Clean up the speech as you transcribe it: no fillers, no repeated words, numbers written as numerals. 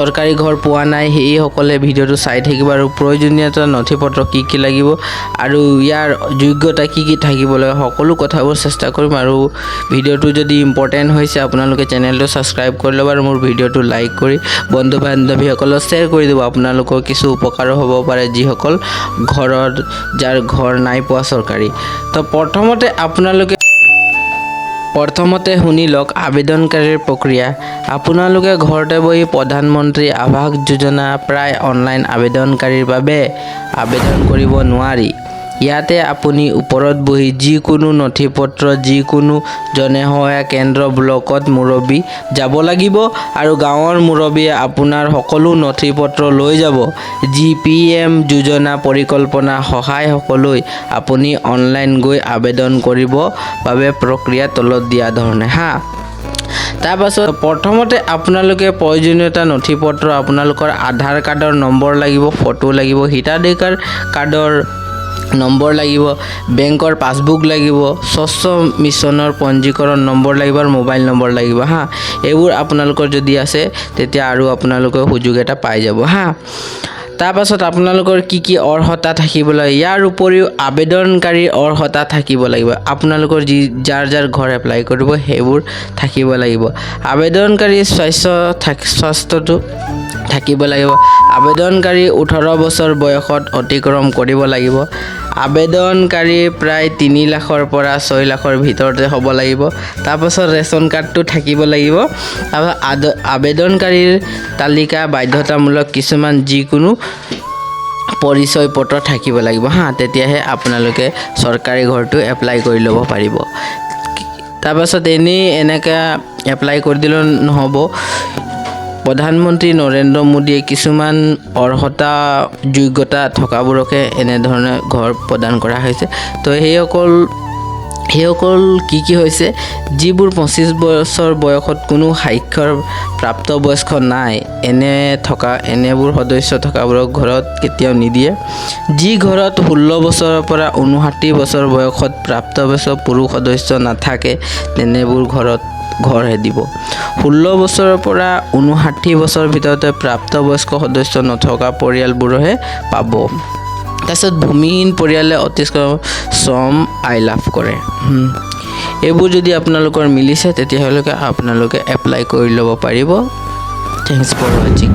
চৰকাৰী ঘৰ পোৱা নাই সেইসকলে ভিডিঅ'টো চাই থাকিব আৰু প্ৰয়োজনীয়তা নথিপত্ৰ কি লাগিব আৰু ইয়াৰ যোগ্যতা কি থাকিব লাগে সকলো কথাবোৰ চেষ্টা কৰিম আৰু ভিডিঅ'টো যদি ইম্পৰ্টেণ্ট হৈছে আপোনালোকে চেনেলটো ছাবস্ক্ৰাইব কৰি ল'ব আৰু মোৰ ভিডিঅ'টো লাইক কৰি বন্ধু বান্ধৱীসকলক শ্বেয়াৰ কৰি দিব আপোনালোকৰ কিছু উপকাৰো হ'ব পাৰে যিসকল ঘৰত যাৰ ঘৰ নাই পোৱা চৰকাৰী তো প্ৰথমতে শুনি লওক আবেদনকাৰীৰ প্ৰক্ৰিয়া আপোনালোকে ঘৰতে বহি প্ৰধানমন্ত্ৰী আৱাস যোজনা প্ৰায় অনলাইন আবেদনকাৰীৰ বাবে আবেদন কৰিব নোৱাৰি ইয়াতে আপুনি ওপৰত বহি যিকোনো নথিপত্ৰ যিকোনো জনসহায়ক কেন্দ্ৰ ব্লকত মুৰব্বী যাব লাগিব আৰু গাঁৱৰ মুৰব্বীয়ে আপোনাৰ সকলো নথিপত্ৰ লৈ যাব GPM যোজনা পৰিকল্পনা সহায় হ'বলৈ আপুনি অনলাইন গৈ আবেদন কৰিব বাবে প্ৰক্ৰিয়া তলত দিয়া ধৰণে তাৰপাছত প্ৰথমতে আপোনালোকে প্ৰয়োজনীয়তা নথিপত্ৰ আপোনালোকৰ আধাৰ কাৰ্ডৰ নম্বৰ লাগিব ফটো লাগিব হিতাধিকাৰ কাৰ্ডৰ নম্বৰ লাগিব বেংকৰ পাছবুক লাগিব স্বচ্ছ মিছনৰ পঞ্জীকৰণ নম্বৰ লাগিব আৰু মোবাইল নম্বৰ লাগিব এইবোৰ আপোনালোকৰ যদি আছে তেতিয়া আৰু আপোনালোকে সুযোগ এটা পাই যাব তাৰপাছত আপোনালোকৰ কি অৰ্হতা থাকিব লাগে ইয়াৰ উপৰিও আবেদনকাৰীৰ অৰ্হতা থাকিব লাগিব আপোনালোকৰ যাৰ ঘৰ এপ্লাই কৰিব সেইবোৰ থাকিব লাগিব আবেদনকাৰী স্বাস্থ্যটো থাকিব লাগিব আবেদনকাৰী 18 বছৰ বয়সত অতিক্ৰম কৰিব লাগিব আবেদনকাৰী প্ৰায় 3 লাখৰ পৰা 6 লাখৰ ভিতৰতে হ'ব লাগিব তাৰপাছত ৰেচন কাৰ্ডটো থাকিব লাগিব আবেদনকাৰীৰ তালিকা বাধ্যতামূলক কিছুমান যিকোনো পৰিচয় পত্ৰ থাকিব লাগিব তেতিয়াহে আপোনালোকে চৰকাৰী ঘৰটো এপ্লাই কৰি ল'ব পাৰিব তাৰপাছত এনেকৈ এপ্লাই কৰি দিলেও নহ'ব প্ৰধানমন্ত্ৰী নৰেন্দ্ৰ মোদীয়ে কিছুমান অৰ্হতা যোগ্যতা থকাবোৰকে এনেধৰণে ঘৰ প্ৰদান কৰা হৈছে তো সেইসকল কি হৈছে যিবোৰ 25 বছৰ বয়সত কোনো সাক্ষৰ প্ৰাপ্তবয়স্ক নাই এনেবোৰ সদস্য থকাবোৰক ঘৰত কেতিয়াও নিদিয়ে যি ঘৰত 16 বছৰৰ পৰা 59 বছৰ বয়সত প্ৰাপ্তবয়স্ক পুৰুষ সদস্য নাথাকে তেনেবোৰ ঘৰহে দিব 16 বছৰৰ পৰা 59 বছৰৰ ভিতৰতে প্ৰাপ্তবয়স্ক সদস্য নথকা পৰিয়ালবোৰহে পাব তাৰপিছত ভূমিহীন পৰিয়ালে অতি শ্ৰম আয় লাভ কৰে এইবোৰ যদি আপোনালোকৰ মিলিছে তেতিয়াহ'লে আপোনালোকে এপ্লাই কৰি ল'ব পাৰিব থ্যাংকস ফৰ ৱাচিং